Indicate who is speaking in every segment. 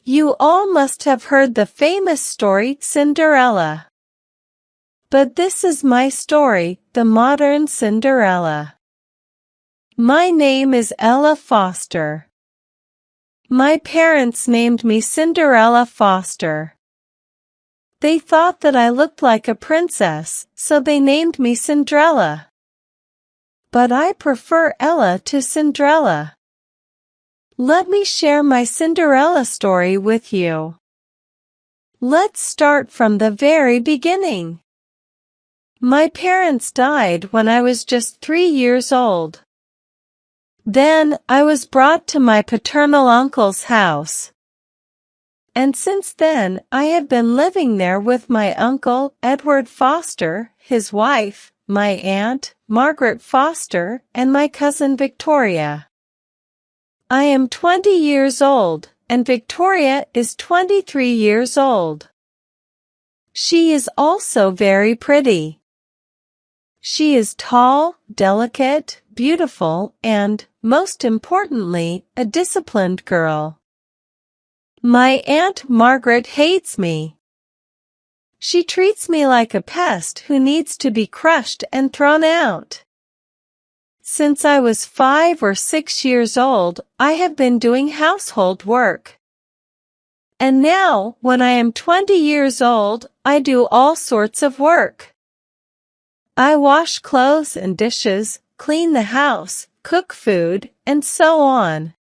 Speaker 1: You all must have heard the famous story Cinderella. But this is my story, the modern Cinderella. My name is Ella Foster. My parents named me Cinderella Foster. They thought that I looked like a princess, so they named me Cinderella. But I prefer Ella to Cinderella. Let me share my Cinderella story with you. Let's start from the very beginning. My parents died when I was just 3 years old. Then, I was brought to my paternal uncle's house. And since then, I have been living there with my uncle, Edward Foster, his wife, my aunt, Margaret Foster, and my cousin Victoria. I am 20 years old, and Victoria is 23 years old. She is also very pretty. She is tall, delicate, beautiful, and, most importantly, a disciplined girl. My Aunt Margaret hates me. She treats me like a pest who needs to be crushed and thrown out. Since I was 5 or 6 years old, I have been doing household work. And now, when I am 20 years old, I do all sorts of work. I wash clothes and dishes, clean the house, cook food, and so on.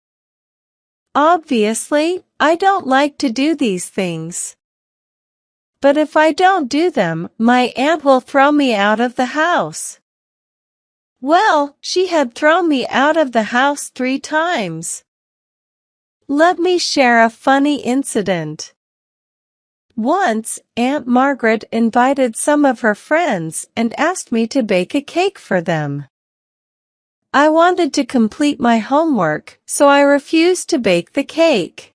Speaker 1: Obviously, I don't like to do these things. But if I don't do them, my aunt will throw me out of the house. Well, she had thrown me out of the house 3 times. Let me share a funny incident. Once, Aunt Margaret invited some of her friends and asked me to bake a cake for them. I wanted to complete my homework, so I refused to bake the cake.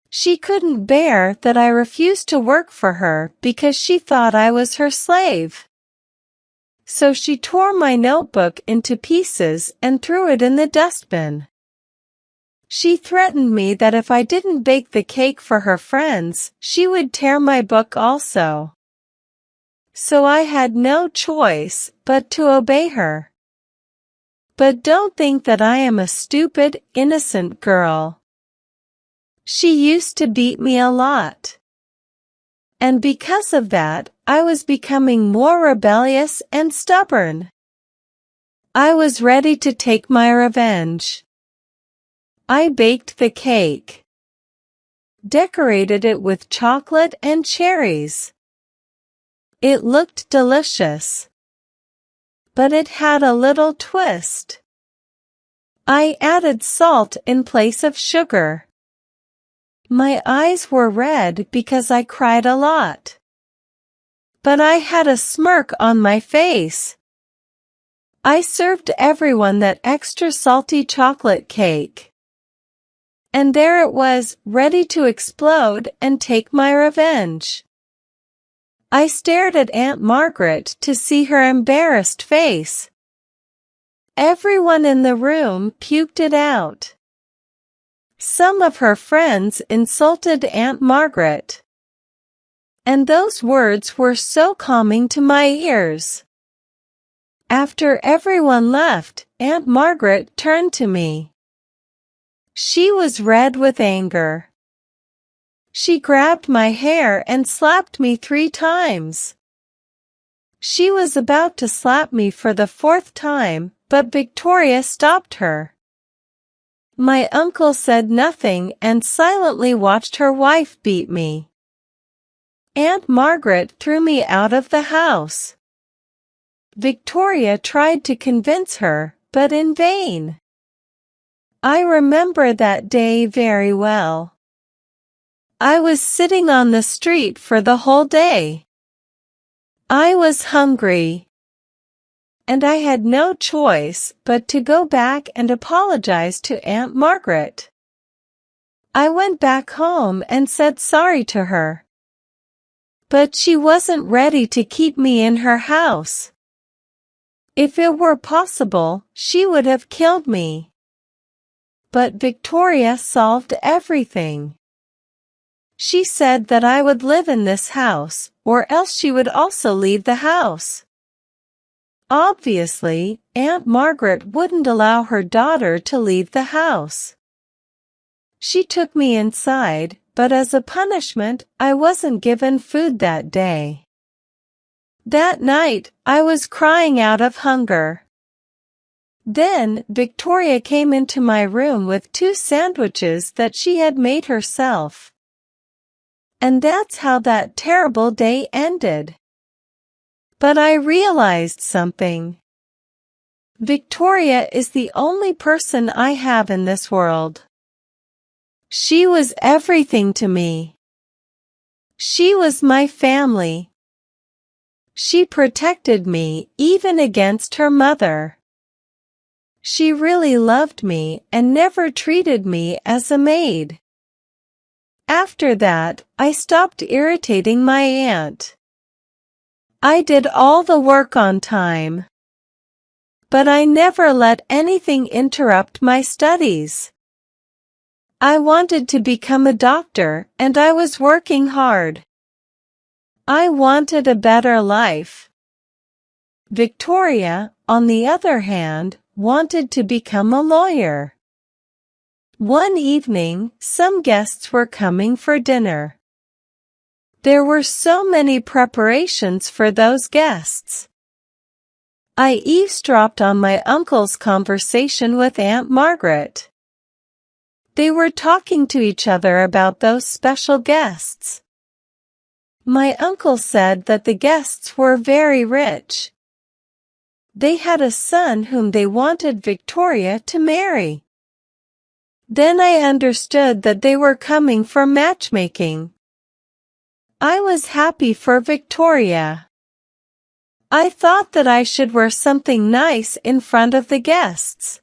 Speaker 1: She couldn't bear that I refused to work for her because she thought I was her slave. So she tore my notebook into pieces and threw it in the dustbin. She threatened me that if I didn't bake the cake for her friends, she would tear my book also. So I had no choice but to obey her. But don't think that I am a stupid, innocent girl. She used to beat me a lot. And because of that, I was becoming more rebellious and stubborn. I was ready to take my revenge. I baked the cake. Decorated it with chocolate and cherries. It looked delicious. But it had a little twist. I added salt in place of sugar. My eyes were red because I cried a lot. But I had a smirk on my face. I served everyone that extra salty chocolate cake. And there it was, ready to explode and take my revenge. I stared at Aunt Margaret to see her embarrassed face. Everyone in the room puked it out. Some of her friends insulted Aunt Margaret. And those words were so calming to my ears. After everyone left, Aunt Margaret turned to me. She was red with anger. She grabbed my hair and slapped me 3 times. She was about to slap me for the 4th time, but Victoria stopped her. My uncle said nothing and silently watched her wife beat me. Aunt Margaret threw me out of the house. Victoria tried to convince her, but in vain. I remember that day very well. I was sitting on the street for the whole day. I was hungry. And I had no choice but to go back and apologize to Aunt Margaret. I went back home and said sorry to her. But she wasn't ready to keep me in her house. If it were possible, she would have killed me. But Victoria solved everything. She said that I would live in this house, or else she would also leave the house. Obviously, Aunt Margaret wouldn't allow her daughter to leave the house. She took me inside, but as a punishment, I wasn't given food that day. That night, I was crying out of hunger. Then, Victoria came into my room with 2 sandwiches that she had made herself. And that's how that terrible day ended. But I realized something. Victoria is the only person I have in this world. She was everything to me. She was my family. She protected me even against her mother. She really loved me and never treated me as a maid. After that, I stopped irritating my aunt. I did all the work on time. But I never let anything interrupt my studies. I wanted to become a doctor, and I was working hard. I wanted a better life. Victoria, on the other hand, wanted to become a lawyer. One evening, some guests were coming for dinner. There were so many preparations for those guests. I eavesdropped on my uncle's conversation with Aunt Margaret. They were talking to each other about those special guests. My uncle said that the guests were very rich. They had a son whom they wanted Victoria to marry. Then I understood that they were coming for matchmaking. I was happy for Victoria. I thought that I should wear something nice in front of the guests.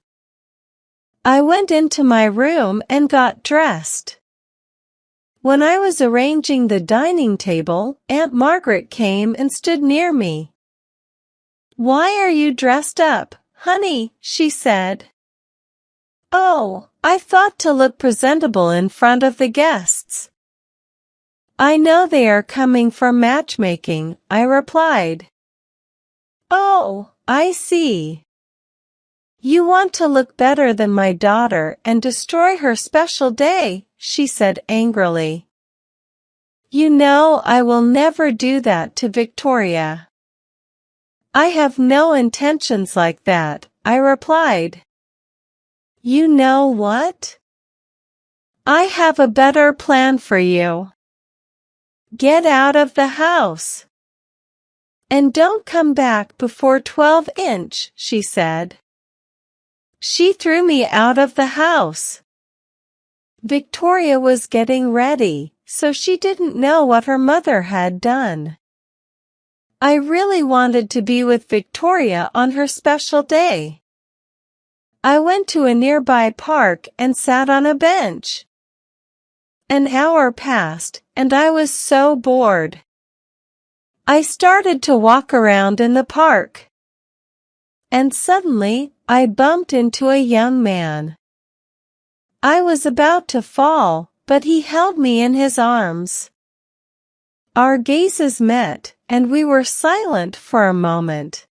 Speaker 1: I went into my room and got dressed. When I was arranging the dining table, Aunt Margaret came and stood near me. "Why are you dressed up, honey?" she said. "Oh, I thought to look presentable in front of the guests." "I know they are coming for matchmaking," I replied. "Oh, I see. You want to look better than my daughter and destroy her special day," she said angrily. "You know I will never do that to Victoria." "I have no intentions like that," I replied. "You know what? I have a better plan for you. Get out of the house. And don't come back before 12-inch, she said. She threw me out of the house. Victoria was getting ready, so she didn't know what her mother had done. I really wanted to be with Victoria on her special day. I went to a nearby park and sat on a bench. An hour passed, and I was so bored. I started to walk around in the park. And suddenly, I bumped into a young man. I was about to fall, but he held me in his arms. Our gazes met, and we were silent for a moment.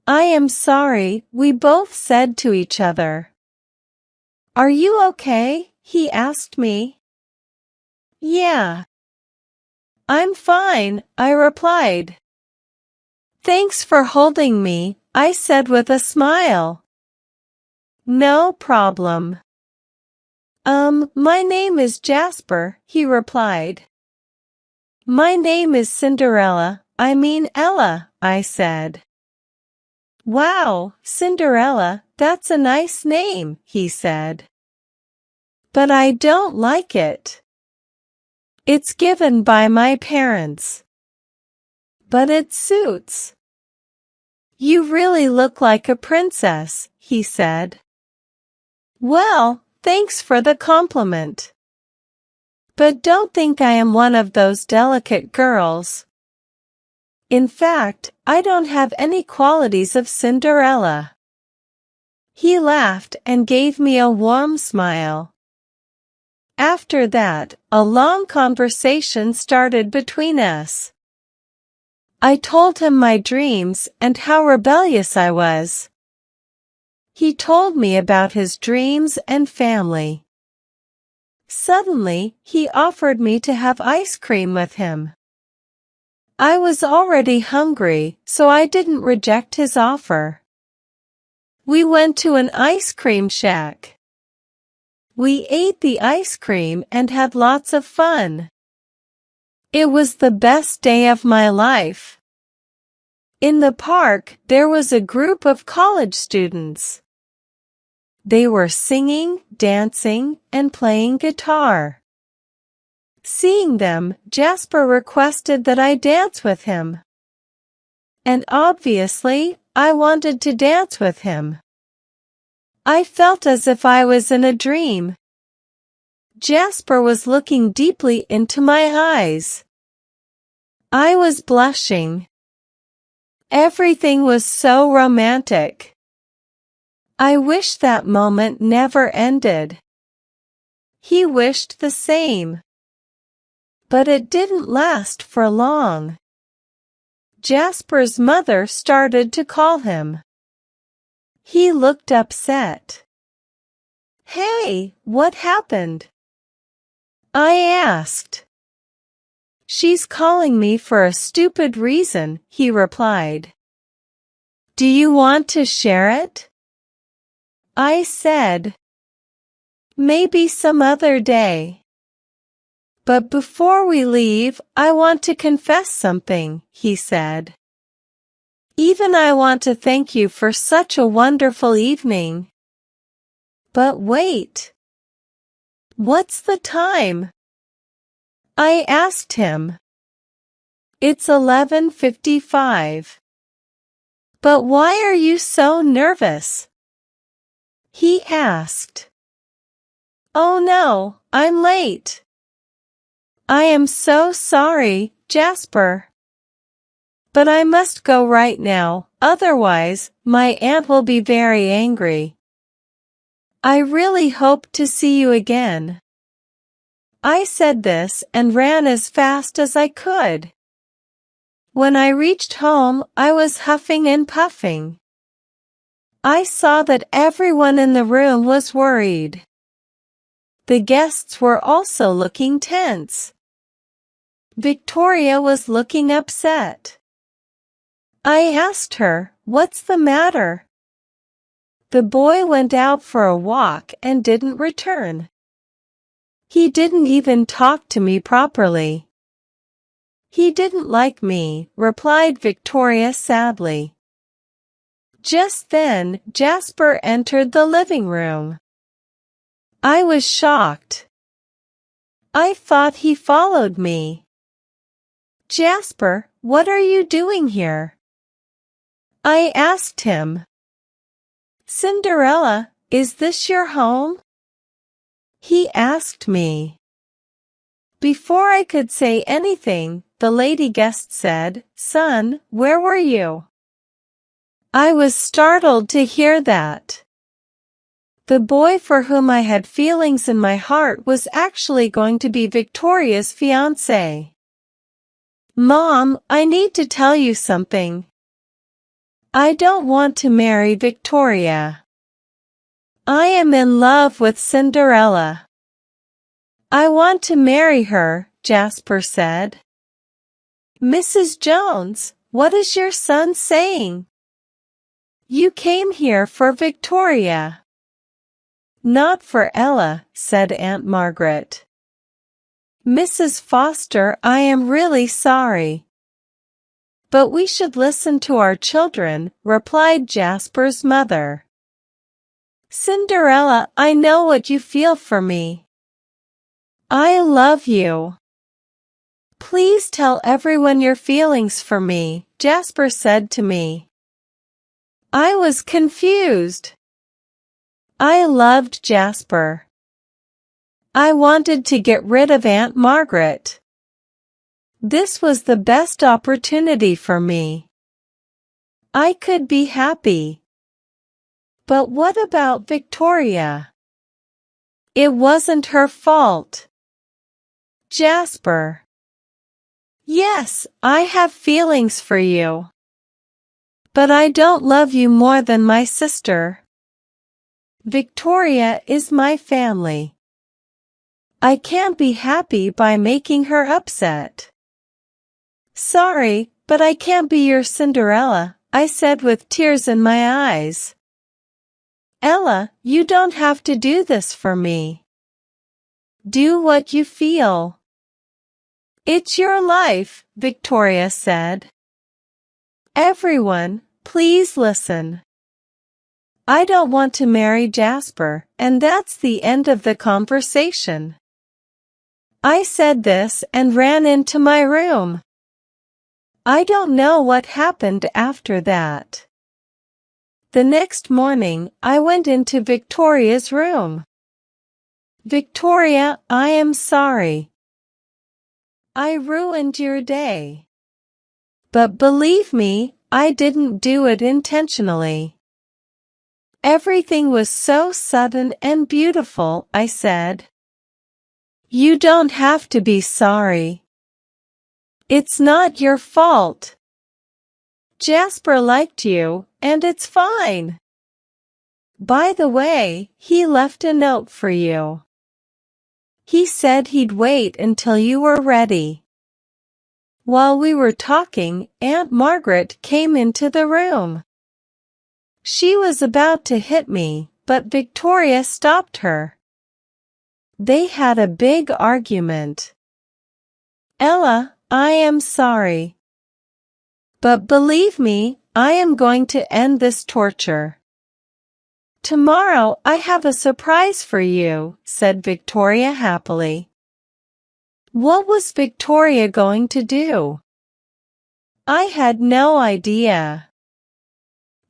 Speaker 1: "I am sorry," we both said to each other. "Are you okay?" he asked me. "Yeah. I'm fine," I replied. "Thanks for holding me," I said with a smile. "No problem." My name is Jasper," he replied. "My name is Cinderella, I mean Ella," I said. "Wow, Cinderella, that's a nice name," he said. "But I don't like it. It's given by my parents. But it suits. You really look like a princess," he said. "Well, thanks for the compliment. But don't think I am one of those delicate girls. In fact, I don't have any qualities of Cinderella." He laughed and gave me a warm smile. After that, a long conversation started between us. I told him my dreams and how rebellious I was. He told me about his dreams and family. Suddenly, he offered me to have ice cream with him. I was already hungry, so I didn't reject his offer. We went to an ice cream shack. We ate the ice cream and had lots of fun. It was the best day of my life. In the park, there was a group of college students. They were singing, dancing, and playing guitar. Seeing them, Jasper requested that I dance with him. And obviously, I wanted to dance with him. I felt as if I was in a dream. Jasper was looking deeply into my eyes. I was blushing. Everything was so romantic. I wished that moment never ended. He wished the same. But it didn't last for long. Jasper's mother started to call him. He looked upset. "Hey, what happened?" I asked. "She's calling me for a stupid reason," he replied. "Do you want to share it?" I said. "Maybe some other day. But before we leave, I want to confess something," he said. "Even I want to thank you for such a wonderful evening." But wait. What's the time? I asked him. It's 11:55. But why are you so nervous? He asked. Oh no, I'm late. I am so sorry, Jasper. But I must go right now, otherwise, my aunt will be very angry. I really hope to see you again. I said this and ran as fast as I could. When I reached home, I was huffing and puffing. I saw that everyone in the room was worried. The guests were also looking tense. Victoria was looking upset. I asked her, "What's the matter?" The boy went out for a walk and didn't return. He didn't even talk to me properly. He didn't like me, replied Victoria sadly. Just then, Jasper entered the living room. I was shocked. I thought he followed me. Jasper, what are you doing here? I asked him. Cinderella, is this your home? He asked me. Before I could say anything, the lady guest said, Son, where were you? I was startled to hear that. The boy for whom I had feelings in my heart was actually going to be Victoria's fiancé. Mom, I need to tell you something. I don't want to marry Victoria. I am in love with Cinderella. I want to marry her, Jasper said. Mrs. Jones, what is your son saying? You came here for Victoria. Not for Ella, said Aunt Margaret. Mrs. Foster, I am really sorry. But we should listen to our children, replied Jasper's mother. Cinderella, I know what you feel for me. I love you. Please tell everyone your feelings for me, Jasper said to me. I was confused. I loved Jasper. I wanted to get rid of Aunt Margaret. This was the best opportunity for me. I could be happy. But what about Victoria? It wasn't her fault. Jasper. Yes, I have feelings for you. But I don't love you more than my sister. Victoria is my family. I can't be happy by making her upset. Sorry, but I can't be your Cinderella, I said with tears in my eyes. Ella, you don't have to do this for me. Do what you feel. It's your life, Victoria said. Everyone, please listen. I don't want to marry Jasper, and that's the end of the conversation. I said this and ran into my room. I don't know what happened after that. The next morning, I went into Victoria's room. Victoria, I am sorry. I ruined your day. But believe me, I didn't do it intentionally. Everything was so sudden and beautiful, I said. You don't have to be sorry. It's not your fault. Jasper liked you, and it's fine. By the way, he left a note for you. He said he'd wait until you were ready. While we were talking, Aunt Margaret came into the room. She was about to hit me, but Victoria stopped her. They had a big argument. Ella, I am sorry. But believe me, I am going to end this torture. Tomorrow I have a surprise for you, said Victoria happily. What was Victoria going to do? I had no idea.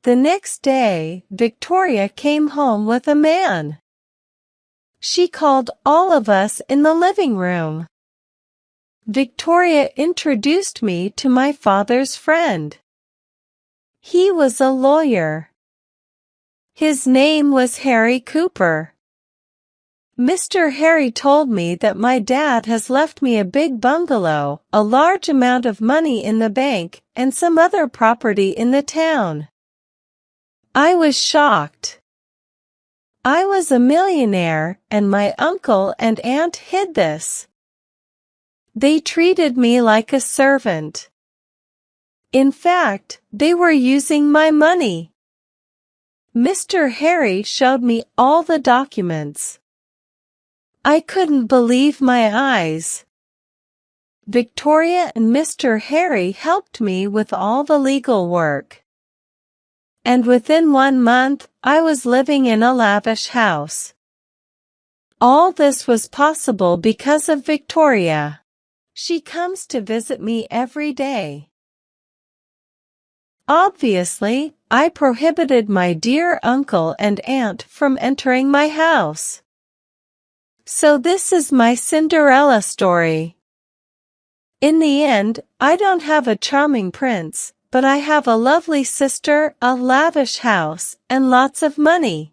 Speaker 1: The next day, Victoria came home with a man. She called all of us in the living room. Victoria introduced me to my father's friend. He was a lawyer. His name was Harry Cooper. Mr. Harry told me that my dad has left me a big bungalow, a large amount of money in the bank, and some other property in the town. I was shocked. I was a millionaire, and my uncle and aunt hid this. They treated me like a servant. In fact, they were using my money. Mr. Harry showed me all the documents. I couldn't believe my eyes. Victoria and Mr. Harry helped me with all the legal work. And within 1 month, I was living in a lavish house. All this was possible because of Victoria. She comes to visit me every day. Obviously, I prohibited my dear uncle and aunt from entering my house. So this is my Cinderella story. In the end, I don't have a charming prince, but I have a lovely sister, a lavish house, and lots of money.